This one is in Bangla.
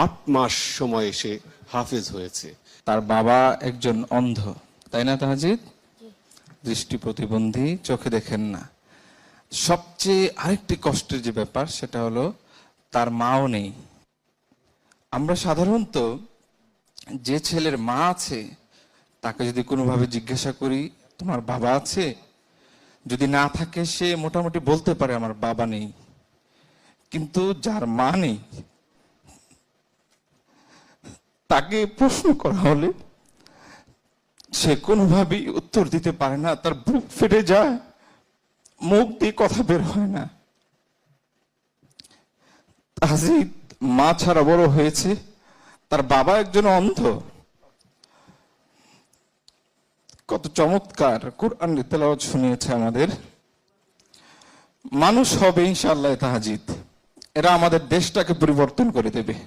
8 মাস সময় সে হাফেজ হয়েছে। তার বাবা একজন অন্ধ, তাই না তাহাজিদ? দৃষ্টি প্রতিবন্ধী, চোখে দেখেন না। সবচেয়ে আরেকটি কষ্টের যে ব্যাপার সেটা হলো তার মাও নেই। আমরা সাধারণত যে ছেলের মা আছে তাকে যদি কোনোভাবে জিজ্ঞাসা করি তোমার বাবা আছে, যদি না থাকে সে মোটামুটি বলতে পারে আমার বাবা নেই। কিন্তু যার মা নেই তাকে প্রশ্ন করা হলে সে কোনোভাবেই উত্তর দিতে পারে না, তার বুক ফেটে যায়, মুখ দিয়ে কথা বের হয় না। তাহজিদ মা ছাড়া বড় হয়েছে, তার বাবা একজন অন্ধ। কত চমৎকার কোরআন তেলাওয়াত শুনিয়েছে আমাদের। মানুষ হবে ইনশাআল্লাহ তাহজিদ, এরা আমাদের দেশটাকে পরিবর্তন করে দেবে।